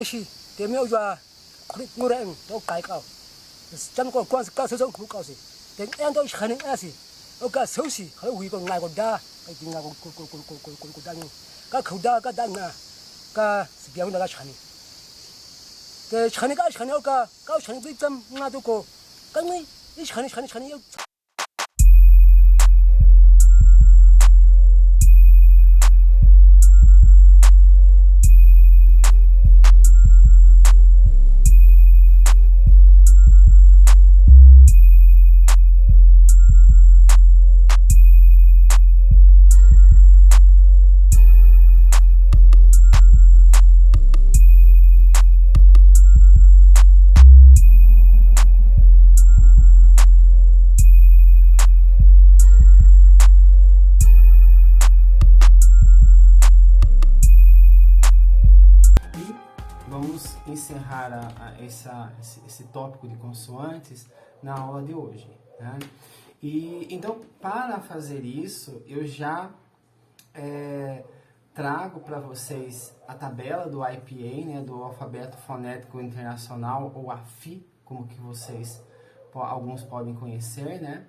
是点苗话，我人都改搞，真个关系搞手手好搞事，点样都肯定也是，我搞手势还会个挨个打，ไอ้จริง啊กูดังก็เขาด่าก็ดังนะก็สิเปียง那个ฉันแต่ฉันก็ฉันเอาก็ฉันไปจำงาตัวก็นี่ฉัน要。Vamos encerrar esse tópico de consoantes na aula de hoje, né? Então, para fazer isso, eu já trago para vocês a tabela do IPA, né, do Alfabeto Fonético Internacional, ou AFI, como que alguns podem conhecer, né?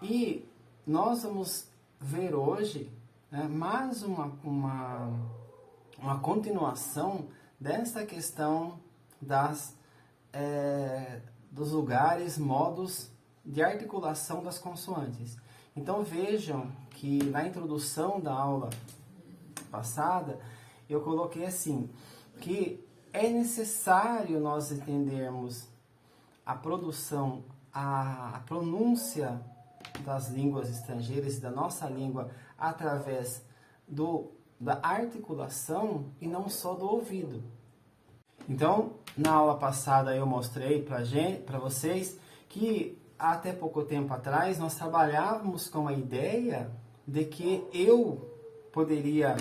E nós vamos ver hoje, né, mais uma continuação dessa questão dos lugares, modos de articulação das consoantes. Então vejam que na introdução da aula passada eu coloquei assim, que é necessário nós entendermos a produção, a pronúncia das línguas estrangeiras e da nossa língua através da articulação e não só do ouvido. Então, na aula passada eu mostrei para vocês que até pouco tempo atrás nós trabalhávamos com a ideia de que eu poderia...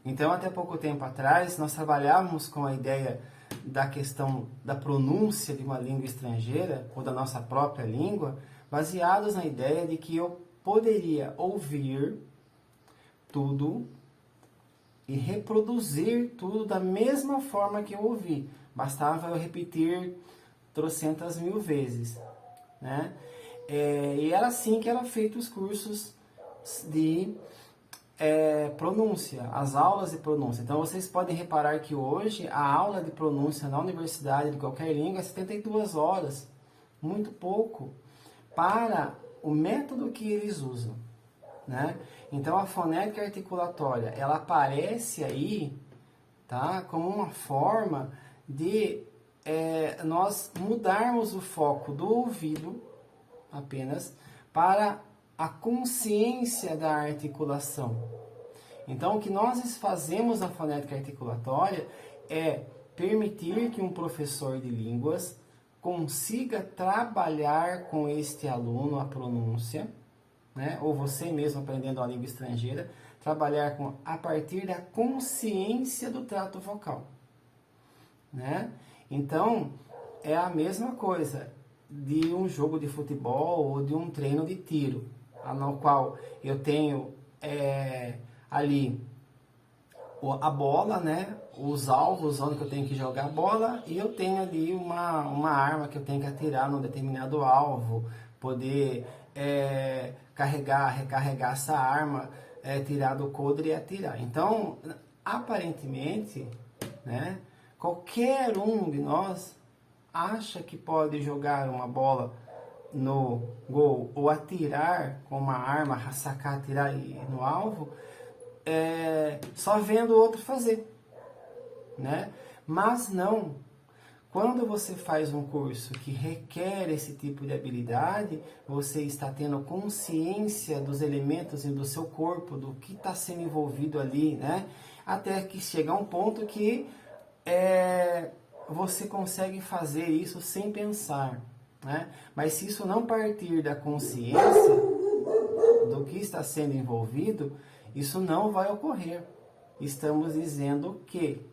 Então, até pouco tempo atrás nós trabalhávamos com a ideia da questão da pronúncia de uma língua estrangeira ou da nossa própria língua, baseados na ideia de que eu poderia ouvir tudo e reproduzir tudo da mesma forma que eu ouvi. Bastava eu repetir trocentas mil vezes, né? E era assim que eram feitos os cursos de pronúncia, as aulas de pronúncia. Então vocês podem reparar que hoje a aula de pronúncia na universidade de qualquer língua é 72 horas, muito pouco, para o método que eles usam, né? Então a fonética articulatória, ela aparece aí, tá, como uma forma de nós mudarmos o foco do ouvido apenas para a consciência da articulação. Então o que nós fazemos na fonética articulatória é permitir que um professor de línguas consiga trabalhar com este aluno a pronúncia, né? Ou você mesmo aprendendo a língua estrangeira, trabalhar a partir da consciência do trato vocal, né? Então, é a mesma coisa de um jogo de futebol ou de um treino de tiro, no qual eu tenho ali a bola, né? Os alvos onde eu tenho que jogar a bola, e eu tenho ali uma arma que eu tenho que atirar num determinado alvo, poder recarregar essa arma, tirar do coldre e atirar. Então, aparentemente, né, qualquer um de nós acha que pode jogar uma bola no gol ou atirar com uma arma, sacar, atirar no alvo, só vendo o outro fazer, né? Mas não. Quando você faz um curso que requer esse tipo de habilidade, você está tendo consciência dos elementos e do seu corpo, do que está sendo envolvido ali, né? Até que chega a um ponto que você consegue fazer isso sem pensar, né? Mas se isso não partir da consciência do que está sendo envolvido, isso não vai ocorrer. Estamos dizendo que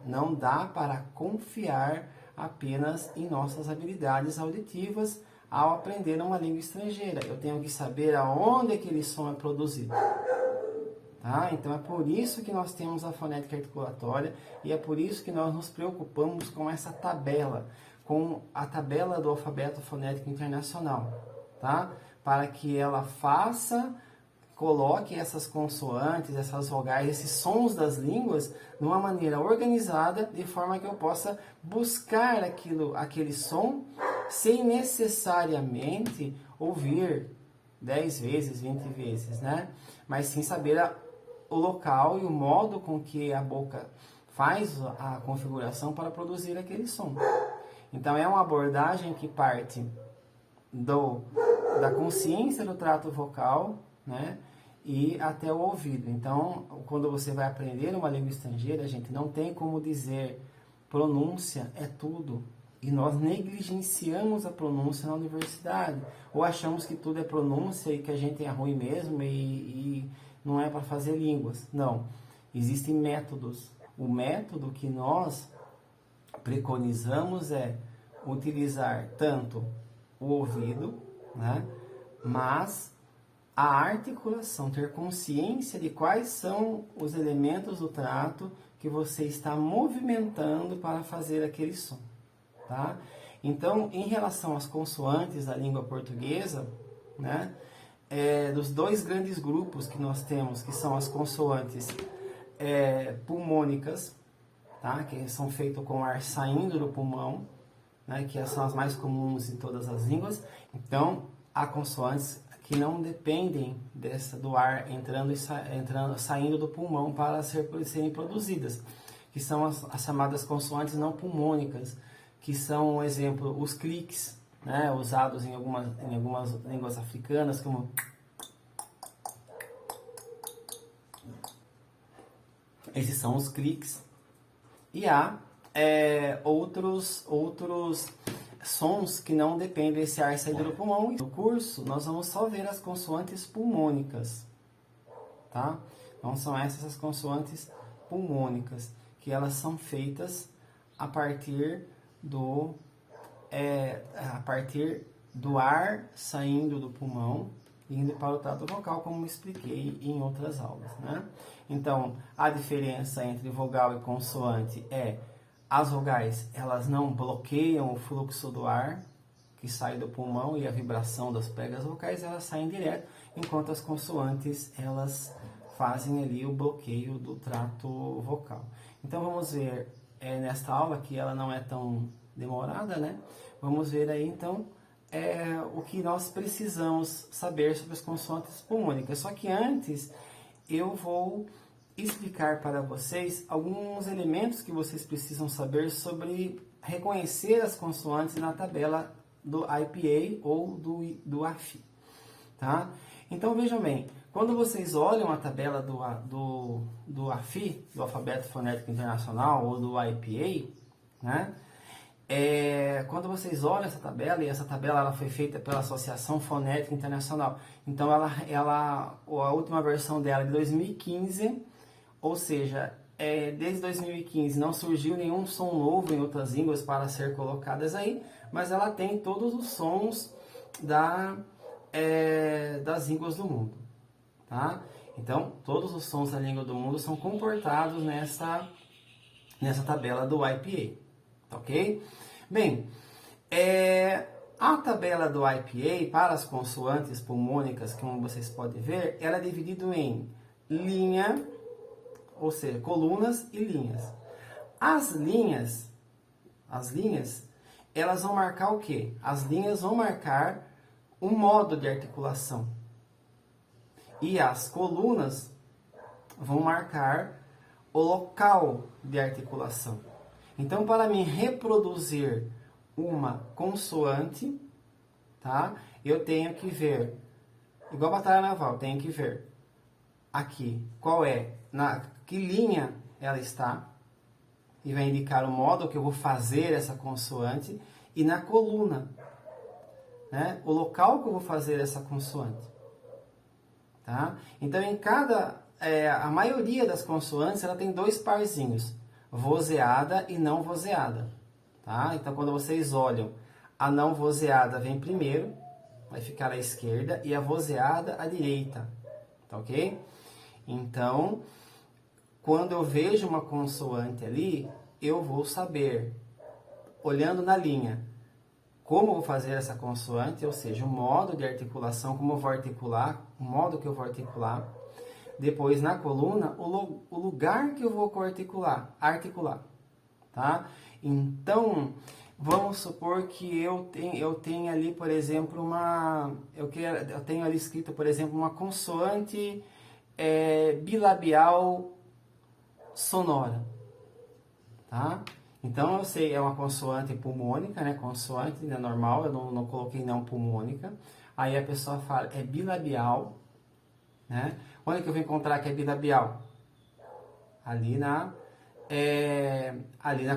não dá para confiar apenas em nossas habilidades auditivas ao aprender uma língua estrangeira. Eu tenho que saber aonde aquele som é produzido. Tá? Então é por isso que nós temos a fonética articulatória e é por isso que nós nos preocupamos com essa tabela, com a tabela do alfabeto fonético internacional, tá? Para que ela coloque essas consoantes, essas vogais, esses sons das línguas de uma maneira organizada, de forma que eu possa buscar aquele som sem necessariamente ouvir 10 vezes, 20 vezes, né? Mas sim saber o local e o modo com que a boca faz a configuração para produzir aquele som. Então é uma abordagem que parte da consciência do trato vocal, né? E até o ouvido. Então, quando você vai aprender uma língua estrangeira, a gente não tem como dizer pronúncia é tudo. E nós negligenciamos a pronúncia na universidade. Ou achamos que tudo é pronúncia e que a gente é ruim mesmo e não é para fazer línguas. Não. Existem métodos. O método que nós preconizamos é utilizar tanto o ouvido, né? Mas a articulação, ter consciência de quais são os elementos do trato que você está movimentando para fazer aquele som, tá? Então, em relação às consoantes da língua portuguesa, né, dos dois grandes grupos que nós temos, que são as consoantes pulmônicas, tá, que são feitas com ar saindo do pulmão, né, que são as mais comuns em todas as línguas. Então, há consoantes que não dependem do ar saindo do pulmão para serem produzidas, que são as chamadas consoantes não pulmônicas, que são, um exemplo, os cliques, né, usados em algumas línguas africanas, como esses são os cliques. E há outros sons que não dependem desse ar saindo do pulmão. No curso, nós vamos só ver as consoantes pulmônicas, tá? Então, são essas as consoantes pulmônicas, que elas são feitas a partir do ar saindo do pulmão, indo para o trato vocal, como expliquei em outras aulas, né? Então, a diferença entre vogal e consoante as vogais, elas não bloqueiam o fluxo do ar que sai do pulmão e a vibração das pregas vocais, elas saem direto, enquanto as consoantes, elas fazem ali o bloqueio do trato vocal. Então, vamos ver nesta aula, que ela não é tão demorada, né? Vamos ver aí, então, o que nós precisamos saber sobre as consoantes pulmônicas. Só que antes, eu vou explicar para vocês alguns elementos que vocês precisam saber sobre reconhecer as consoantes na tabela do IPA ou do AFI, tá? Então, vejam bem, quando vocês olham a tabela do AFI, do Alfabeto Fonético Internacional, ou do IPA, né? Quando vocês olham essa tabela, e essa tabela ela foi feita pela Associação Fonética Internacional, então a última versão dela é de 2015, ou seja, desde 2015 não surgiu nenhum som novo em outras línguas para ser colocadas aí, mas ela tem todos os sons das línguas do mundo, tá? Então, todos os sons da língua do mundo são comportados nessa tabela do IPA, tá ok? Bem, a tabela do IPA para as consoantes pulmônicas, como vocês podem ver, ela é dividida em linha, ou seja, colunas e linhas. As linhas, elas vão marcar o quê? As linhas vão marcar um modo de articulação. E as colunas vão marcar o local de articulação. Então, para mim reproduzir uma consoante, tá? Eu tenho que ver, igual a batalha naval, tenho que ver aqui qual que linha ela está, e vai indicar o modo que eu vou fazer essa consoante, e na coluna, né, o local que eu vou fazer essa consoante, tá? Então, a maioria das consoantes, ela tem dois parzinhos, vozeada e não vozeada, tá? Então, quando vocês olham, a não vozeada vem primeiro, vai ficar à esquerda, e a vozeada à direita, tá ok? Então, quando eu vejo uma consoante ali, eu vou saber, olhando na linha, como eu vou fazer essa consoante, ou seja, o modo de articulação, como eu vou articular, o modo que eu vou articular. Depois, na coluna, o lugar que eu vou articular, tá? Então, vamos supor que eu tenho ali, por exemplo, eu tenho ali escrito, por exemplo, uma consoante bilabial sonora, tá? Então, eu sei, é uma consoante pulmônica, né? Consoante, né? Normal, eu não coloquei não pulmônica. Aí a pessoa fala, é bilabial, né? Onde que eu vou encontrar que é bilabial? Ali na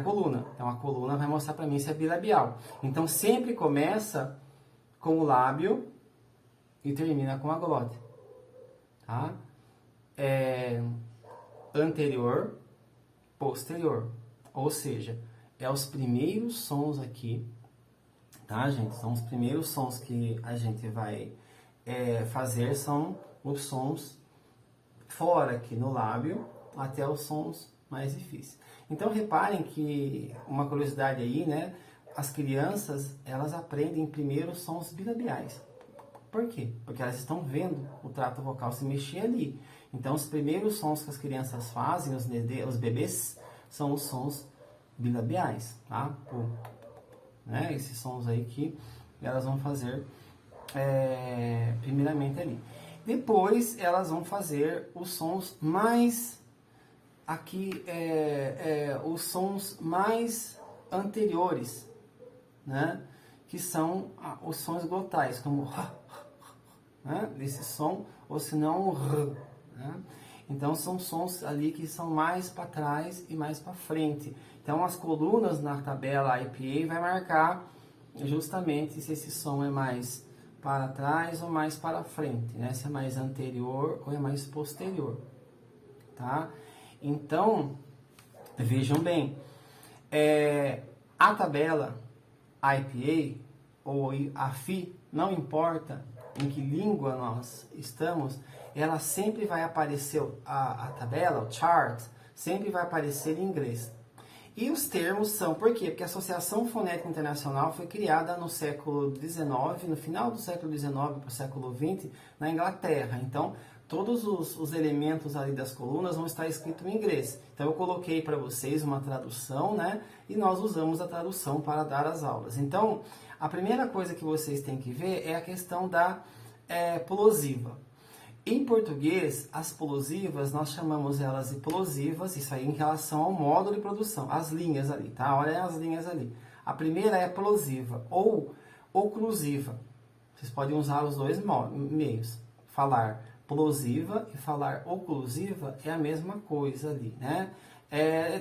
coluna. Então, a coluna vai mostrar para mim se é bilabial. Então, sempre começa com o lábio e termina com a glote, tá? Anterior, posterior. Ou seja, é os primeiros sons aqui, tá, gente? São os primeiros sons que a gente vai fazer, são os sons fora aqui no lábio, até os sons mais difíceis. Então, reparem que, uma curiosidade aí, né? As crianças, elas aprendem primeiro os sons bilabiais. Por quê? Porque elas estão vendo o trato vocal se mexer ali. Então, os primeiros sons que as crianças fazem, os bebês, são os sons bilabiais, tá? Né? Esses sons aí que elas vão fazer primeiramente ali. Depois, elas vão fazer os sons mais aqui, os sons mais anteriores, né? Que são os sons glotais, como né? Esse som, ou se não o r, né? Então, são sons ali que são mais para trás e mais para frente. Então, as colunas na tabela IPA vai marcar justamente se esse som é mais para trás ou mais para frente, né? Se é mais anterior ou é mais posterior, tá? Então, vejam bem, a tabela IPA ou a FI, não importa em que língua nós estamos, ela sempre vai aparecer, a tabela, o chart, sempre vai aparecer em inglês. E os termos são, por quê? Porque a Associação Fonética Internacional foi criada no século XIX, no final do século XIX para o século XX, na Inglaterra. Então, todos os elementos ali das colunas vão estar escritos em inglês. Então, eu coloquei para vocês uma tradução, né? E nós usamos a tradução para dar as aulas. Então, a primeira coisa que vocês têm que ver é a questão da plosiva. Em português, as plosivas, nós chamamos elas de plosivas, isso aí em relação ao módulo de produção, as linhas ali, tá? Olha as linhas ali. A primeira é plosiva ou oclusiva. Vocês podem usar os dois meios. Falar plosiva e falar oclusiva é a mesma coisa ali, né?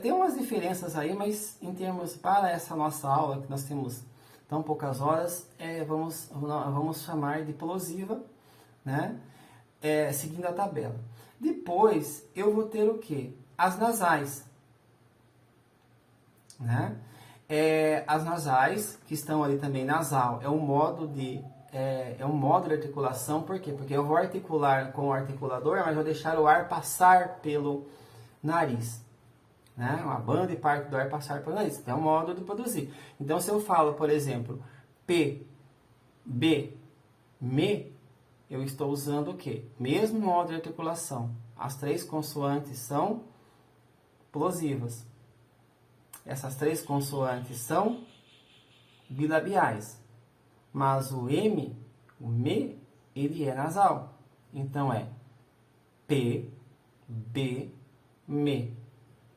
Tem umas diferenças aí, mas em termos, para essa nossa aula, que nós temos tão poucas horas, vamos chamar de plosiva, né? Seguindo a tabela. Depois, eu vou ter o quê? As nasais. Né? As nasais, que estão ali também, nasal, é um modo de articulação. Por quê? Porque eu vou articular com o articulador, mas vou deixar o ar passar pelo nariz. Né? Uma banda e parte do ar passar pelo nariz. É um modo de produzir. Então, se eu falo, por exemplo, P, B, me, eu estou usando o quê? Mesmo modo de articulação. As três consoantes são plosivas. Essas três consoantes são bilabiais. Mas o M, o me, ele é nasal. Então é P, B, me.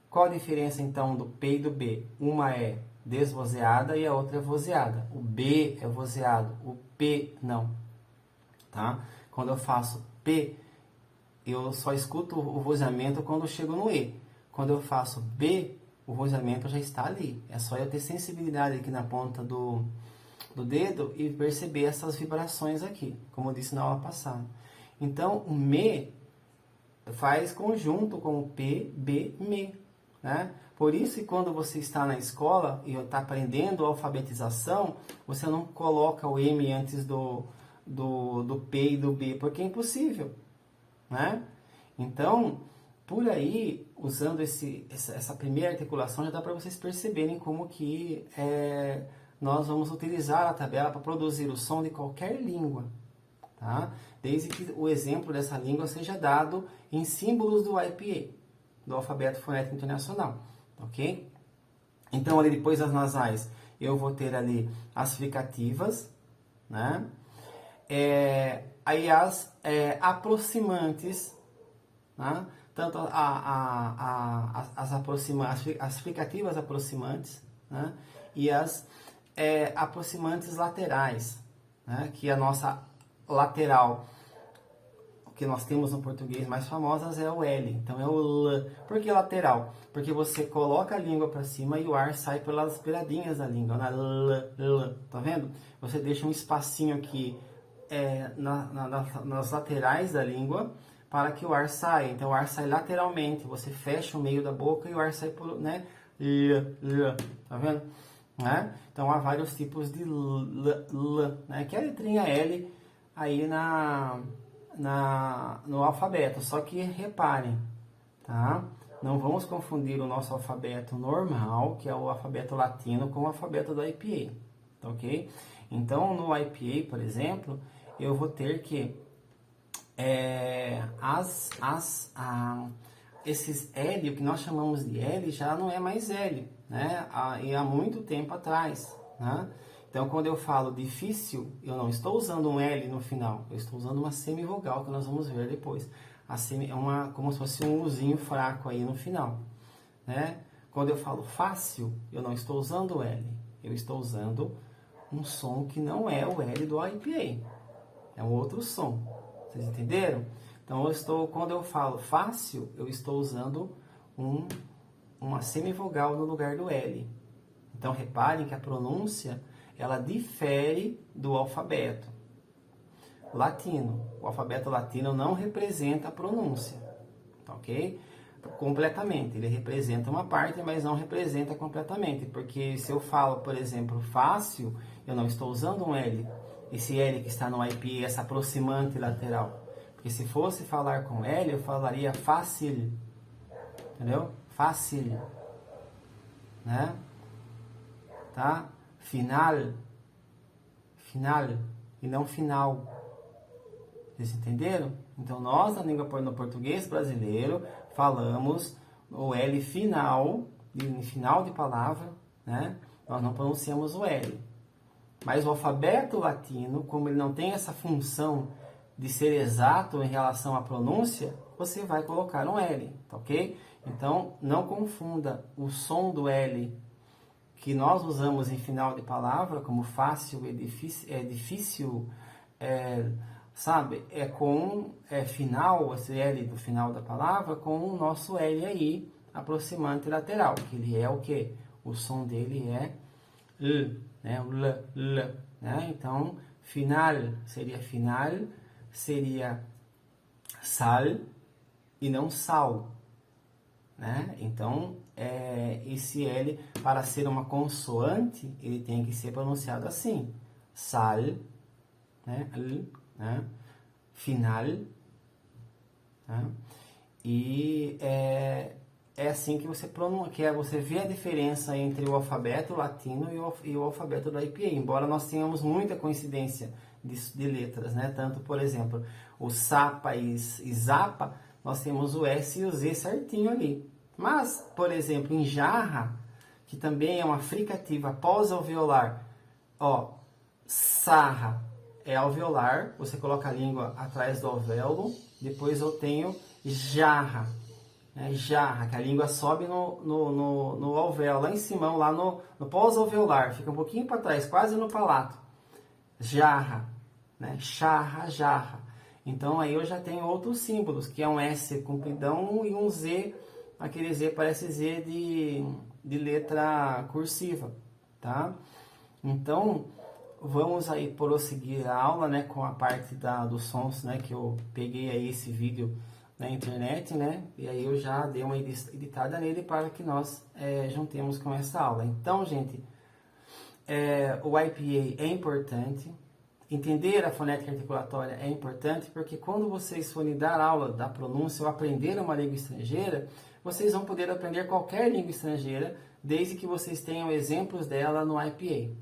Qual a diferença então do P e do B? Uma é desvozeada e a outra é vozeada. O B é vozeado, o P não. Tá? Quando eu faço P, eu só escuto o vozeamento quando eu chego no E. Quando eu faço B, o vozeamento já está ali. É só eu ter sensibilidade aqui na ponta do dedo e perceber essas vibrações aqui, como eu disse na aula passada. Então, o me faz conjunto com o P, B, me. Né? Por isso que quando você está na escola e está aprendendo alfabetização, você não coloca o M antes do P e do B, porque é impossível, né? Então, por aí, usando essa primeira articulação, já dá para vocês perceberem como que nós vamos utilizar a tabela para produzir o som de qualquer língua, tá? Desde que o exemplo dessa língua seja dado em símbolos do IPA, do Alfabeto Fonético Internacional, ok? Então, ali depois das nasais, eu vou ter ali as fricativas, né? Aí as aproximantes, né? Tanto as fricativas aproximantes, né? E as aproximantes laterais, né? Que a nossa lateral, o que nós temos no português mais famosas é o L, então é o L. Por que lateral? Porque você coloca a língua para cima e o ar sai pelas beiradinhas da língua, na L, L, tá vendo? Você deixa um espacinho aqui nas laterais da língua para que o ar saia. Então o ar sai lateralmente, você fecha o meio da boca e o ar sai por, né? L, L, tá vendo? Né? Então há vários tipos de L, né? Que é a letrinha L aí no alfabeto. Só que reparem, tá? Não vamos confundir o nosso alfabeto normal, que é o alfabeto latino, com o alfabeto do IPA, tá ok? Então no IPA, por exemplo, eu vou ter que esses L, o que nós chamamos de L, já não é mais L, né? E há muito tempo atrás, né? Então, quando eu falo difícil, eu não estou usando um L no final, eu estou usando uma semivogal, que nós vamos ver depois. Como se fosse um Uzinho fraco aí no final, né? Quando eu falo fácil, eu não estou usando o L, eu estou usando um som que não é o L do IPA, é um outro som. Vocês entenderam? Então, quando eu falo fácil, eu estou usando uma semivogal no lugar do L. Então, reparem que a pronúncia, ela difere do alfabeto latino. O alfabeto latino não representa a pronúncia, tá ok? Completamente. Ele representa uma parte, mas não representa completamente. Porque se eu falo, por exemplo, fácil, eu não estou usando um L. Esse L que está no IP, essa aproximante lateral. Porque se fosse falar com L, eu falaria fácil. Entendeu? Fácil. Né? Tá? Final. Final. E não final. Vocês entenderam? Então, nós, no português brasileiro, falamos o L final, no final de palavra, né? Nós não pronunciamos o L. Mas o alfabeto latino, como ele não tem essa função de ser exato em relação à pronúncia, você vai colocar um L, tá ok? Então, não confunda o som do L que nós usamos em final de palavra, como fácil e difícil, sabe? Final, esse L do final da palavra, com o nosso L aí, aproximante lateral, que ele é o quê? O som dele é L, né? O L, né? Então, seria sal e não sal, né? Então, esse L, para ser uma consoante, ele tem que ser pronunciado assim, sal, né? L, né? Final, né? E é assim que você pronuncia, você vê a diferença entre o alfabeto latino e o alfabeto do IPA, embora nós tenhamos muita coincidência de letras, né? Tanto, por exemplo, o Sapa e Zapa, nós temos o S e o Z certinho ali. Mas, por exemplo, em jarra, que também é uma fricativa pós-alveolar, ó, sarra é alveolar, você coloca a língua atrás do alvéolo, depois eu tenho jarra, né? Jarra, que a língua sobe no alvéolo, lá em cima, lá no pós-alveolar, fica um pouquinho para trás, quase no palato. Jarra, né? Charra, jarra. Então aí eu já tenho outros símbolos, que é um S compridão e um Z, aquele Z parece Z de letra cursiva, tá? Então, vamos aí prosseguir a aula, né, com a parte dos sons, né, que eu peguei aí esse vídeo na internet, né, e aí eu já dei uma editada nele para que nós juntemos com essa aula. Então, gente, o IPA é importante, entender a fonética articulatória é importante porque quando vocês forem dar aula da pronúncia ou aprender uma língua estrangeira, vocês vão poder aprender qualquer língua estrangeira, desde que vocês tenham exemplos dela no IPA,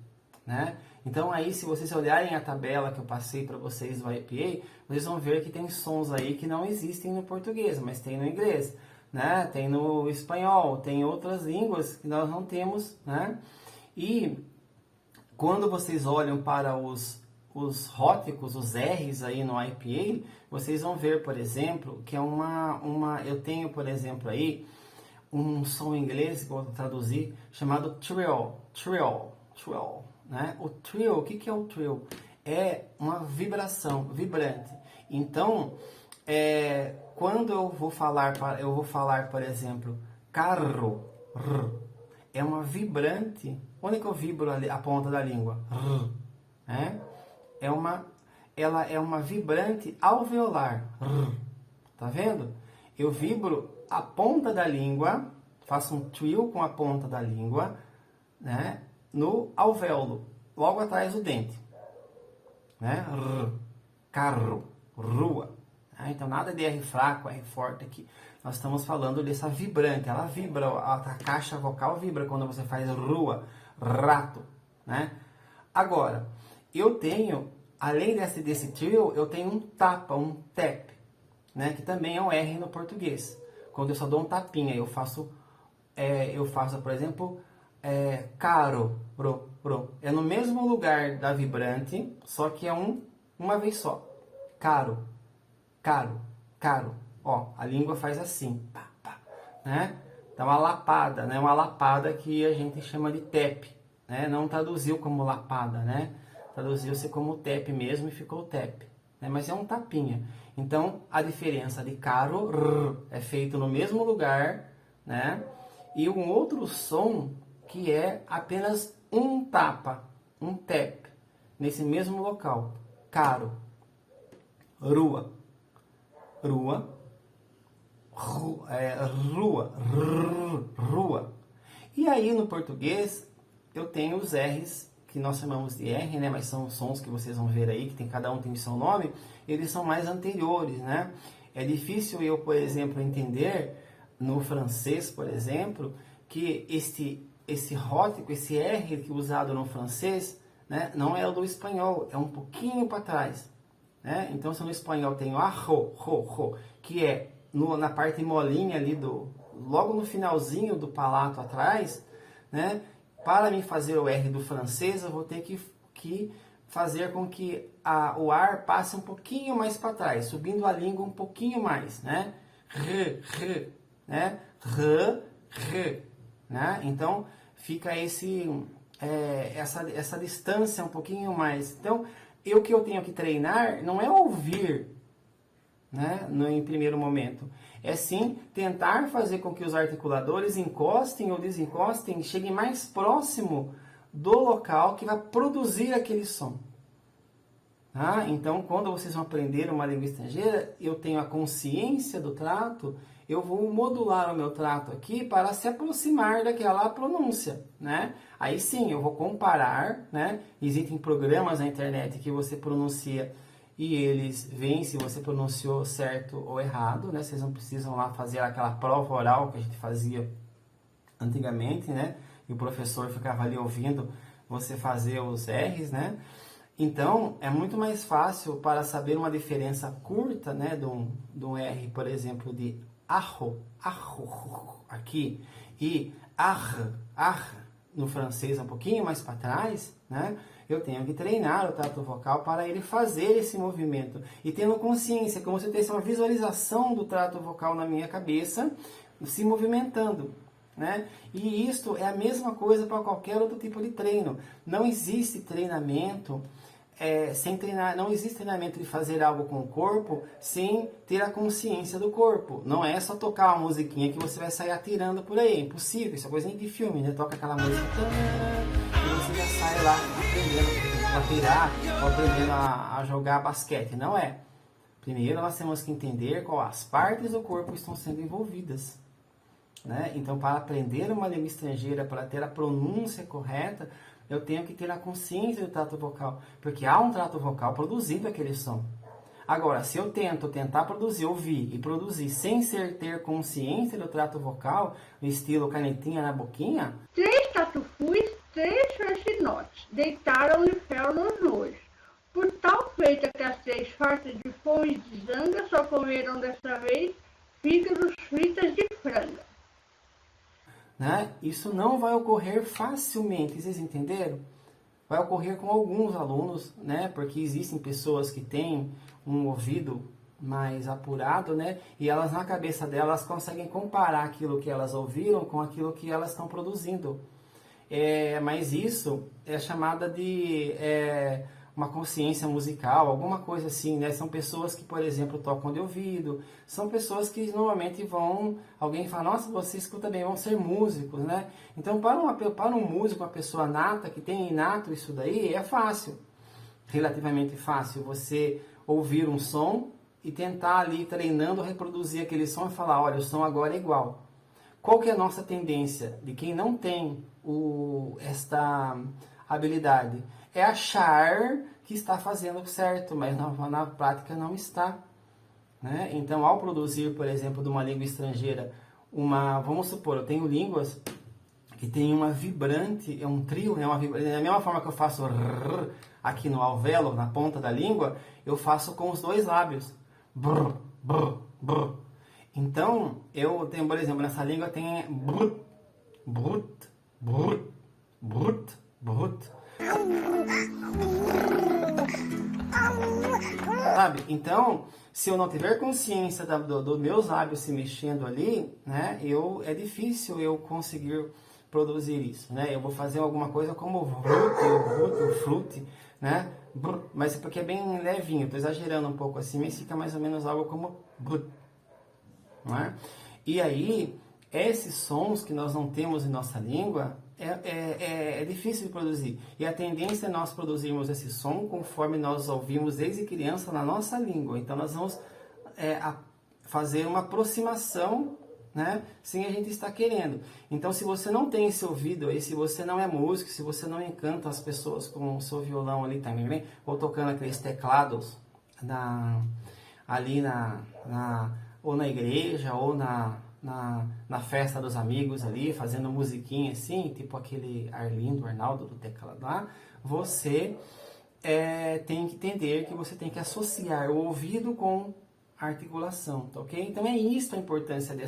né? Então aí, se vocês olharem a tabela que eu passei para vocês do IPA, vocês vão ver que tem sons aí que não existem no português, mas tem no inglês, né? Tem no espanhol, tem outras línguas que nós não temos, né? E quando vocês olham para os róticos, os R's aí no IPA, vocês vão ver, por exemplo, que é eu tenho, por exemplo, aí um som em inglês que eu vou traduzir chamado trill, né? O trill, o que é o trill? É uma vibração, vibrante. Então, quando eu vou falar, por exemplo, carro, é uma vibrante. Onde que eu vibro a ponta da língua? Né? Ela é uma vibrante alveolar. Tá vendo? Eu vibro a ponta da língua, faço um trill com a ponta da língua, né? No alvéolo, logo atrás do dente. Né? Carro, rua. Então nada de R fraco, R forte aqui. Nós estamos falando dessa vibrante. Ela vibra, a caixa vocal vibra quando você faz rua, rato. Né? Agora, eu tenho, além desse trill, eu tenho um tapa, um tap, né? Que também é um R no português. Quando eu só dou um tapinha, eu faço, por exemplo, caro, ro. É no mesmo lugar da vibrante, só que é uma vez só. Caro, caro, caro. Ó, a língua faz assim, pá, pá, né? Dá uma lapada, né? Uma lapada que a gente chama de tap, né? Não traduziu como lapada, né? Traduziu-se como tap mesmo e ficou tap, né? Mas é um tapinha. Então, a diferença de caro, é feito no mesmo lugar, né? E um outro som que é apenas um tapa, um tap, nesse mesmo local. Caro, rua, rua, rua. E aí no português eu tenho os R's, que nós chamamos de R, né? Mas são sons que vocês vão ver aí, que cada um tem seu nome, eles são mais anteriores, né? É difícil eu, por exemplo, entender no francês, por exemplo, que esse rótico, esse R que é usado no francês, né, não é o do espanhol, é um pouquinho para trás. Né? Então, se no espanhol tem o arro, que é na parte molinha ali, logo no finalzinho do palato atrás, né, para me fazer o R do francês, eu vou ter que fazer com que o ar passe um pouquinho mais para trás, subindo a língua um pouquinho mais. Né? Né? Né? Então, fica essa distância um pouquinho mais. Então, o que eu tenho que treinar não é ouvir, né, em primeiro momento. É sim tentar fazer com que os articuladores encostem ou desencostem, cheguem mais próximo do local que vai produzir aquele som. Tá? Então, quando vocês vão aprender uma língua estrangeira, eu tenho a consciência do trato, eu vou modular o meu trato aqui para se aproximar daquela pronúncia, né? Aí sim, eu vou comparar, né? Existem programas na internet que você pronuncia e eles veem se você pronunciou certo ou errado, né? Vocês não precisam lá fazer aquela prova oral que a gente fazia antigamente, né? E o professor ficava ali ouvindo você fazer os R's, né? Então, é muito mais fácil para saber uma diferença curta, né? De um R, por exemplo, de arro, aqui, e ar, no francês um pouquinho mais para trás, né? Eu tenho que treinar o trato vocal para ele fazer esse movimento. E tendo consciência, como se eu tivesse uma visualização do trato vocal na minha cabeça, se movimentando, né? E isto é a mesma coisa para qualquer outro tipo de treino. Não existe treinamento sem treinar, não existe treinamento de fazer algo com o corpo sem ter a consciência do corpo. Não é só tocar uma musiquinha que você vai sair atirando por aí. É impossível, isso é coisa de filme, né? Toca aquela música e você já sai lá aprendendo a atirar ou aprendendo a jogar basquete. Não é. Primeiro nós temos que entender qual as partes do corpo estão sendo envolvidas. Né? Então, para aprender uma língua estrangeira, para ter a pronúncia correta, eu tenho que ter a consciência do trato vocal, porque há um trato vocal produzindo aquele som. Agora, se eu tentar produzir, ouvir e produzir sem ter consciência do trato vocal, no estilo canetinha na boquinha... 3 tatufus, 3 fresinotes, deitaram-lhe fel nos nois. Por tal feita que as 3 fartas de fome e de zanga só comeram dessa vez fígados fritas de franga. Né? Isso não vai ocorrer facilmente, vocês entenderam? Vai ocorrer com alguns alunos, né? Porque existem pessoas que têm um ouvido mais apurado, né? E elas, na cabeça delas, conseguem comparar aquilo que elas ouviram com aquilo que elas estão produzindo. Mas isso é chamada de uma consciência musical, alguma coisa assim, né? São pessoas que, por exemplo, tocam de ouvido, são pessoas que normalmente alguém fala, nossa, você escuta bem, vão ser músicos, né? Então, para um músico, uma pessoa nata, que tem inato isso daí, é fácil, relativamente fácil, você ouvir um som e tentar ali, treinando, reproduzir aquele som e falar, olha, o som agora é igual. Qual que é a nossa tendência de quem não tem esta habilidade? É achar que está fazendo certo, mas na prática não está. Né? Então, ao produzir, por exemplo, de uma língua estrangeira, vamos supor, eu tenho línguas que tem uma vibrante, é um trio, né? Da mesma forma que eu faço rrr, aqui no alvéolo, na ponta da língua, eu faço com os 2 lábios. Brr, brr, brr. Então, eu tenho, por exemplo, nessa língua tem brut, brut, brut, brut, brut. Sabe? Então, se eu não tiver consciência dos meus lábios se mexendo ali, né, é difícil eu conseguir produzir isso, né? Eu vou fazer alguma coisa como o frute, né? Mas é porque é bem levinho, estou exagerando um pouco assim, mas fica mais ou menos algo como brut, não é? E aí, esses sons que nós não temos em nossa língua, é difícil de produzir. E a tendência é nós produzirmos esse som conforme nós ouvimos desde criança na nossa língua. Então, nós vamos fazer uma aproximação, né, sem a gente estar querendo. Então, se você não tem esse ouvido aí, se você não é músico, se você não encanta as pessoas com o seu violão ali também, ou tocando aqueles teclados ou na igreja, ou na festa dos amigos ali, fazendo musiquinha assim, tipo aquele Arlindo, Arnaldo do teclado lá, você tem que entender que você tem que associar o ouvido com a articulação, tá ok? Então é isso a importância de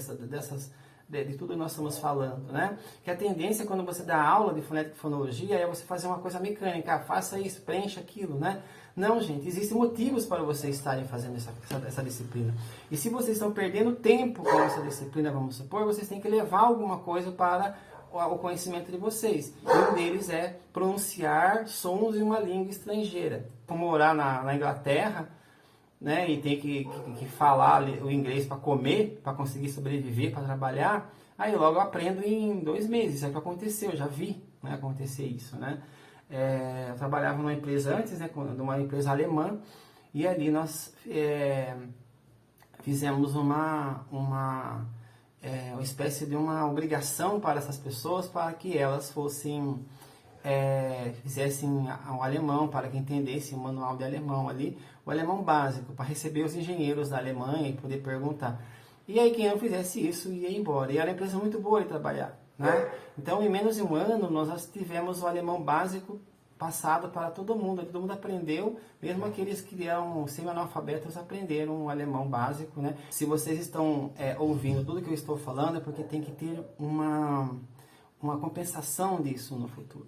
tudo que nós estamos falando, né? Que a tendência quando você dá aula de fonética e fonologia é você fazer uma coisa mecânica, faça isso, preencha aquilo, né? Não, gente, existem motivos para vocês estarem fazendo essa disciplina. E se vocês estão perdendo tempo com essa disciplina, vamos supor, vocês têm que levar alguma coisa para o conhecimento de vocês. E um deles é pronunciar sons em uma língua estrangeira. Como morar na Inglaterra, né, e tem que falar o inglês para comer, para conseguir sobreviver, para trabalhar, aí logo eu aprendo em 2 meses. Isso é o que aconteceu, eu já vi, né, acontecer isso, né? Eu trabalhava numa empresa antes, né, numa empresa alemã, e ali nós fizemos uma espécie de uma obrigação para essas pessoas, para que elas fizessem o alemão, para que entendessem o manual de alemão ali, o alemão básico, para receber os engenheiros da Alemanha e poder perguntar. E aí quem não fizesse isso ia embora. E era uma empresa muito boa de trabalhar, né? Então, em menos de 1 ano, nós tivemos o alemão básico passado para todo mundo aprendeu, mesmo aqueles que eram semi-analfabetos aprenderam o alemão básico, né? Se vocês estão ouvindo tudo que eu estou falando, é porque tem que ter uma compensação disso no futuro.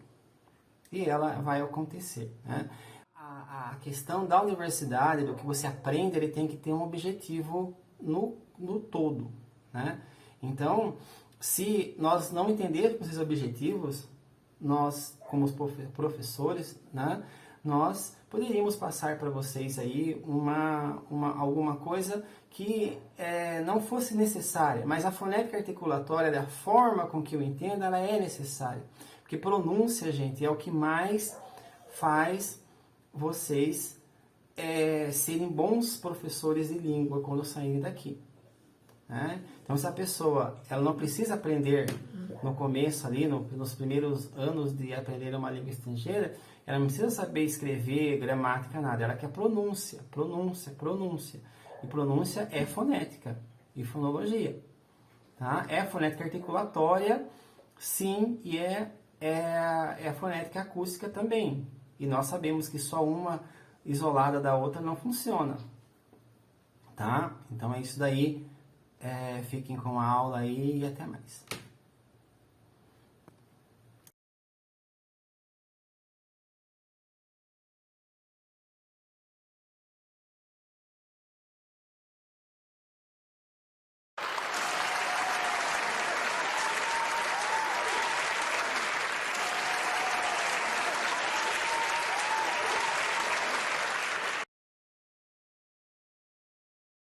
E ela vai acontecer, né? A questão da universidade, do que você aprende, ele tem que ter um objetivo no todo, né? Então, se nós não entendermos esses objetivos, nós, como os professores, né, nós poderíamos passar para vocês aí alguma coisa que não fosse necessária, mas a fonética articulatória, da forma com que eu entendo, ela é necessária. Porque pronúncia, gente, é o que mais faz vocês serem bons professores de língua quando saírem daqui, né? Então, se a pessoa ela não precisa aprender no começo ali, nos primeiros anos de aprender uma língua estrangeira, ela não precisa saber escrever, gramática, nada. Ela quer pronúncia, pronúncia, pronúncia. E pronúncia é fonética e fonologia. Tá? É fonética articulatória, sim, e é fonética acústica também. E nós sabemos que só uma isolada da outra não funciona. Tá? Então é isso daí. Fiquem com a aula aí e até mais.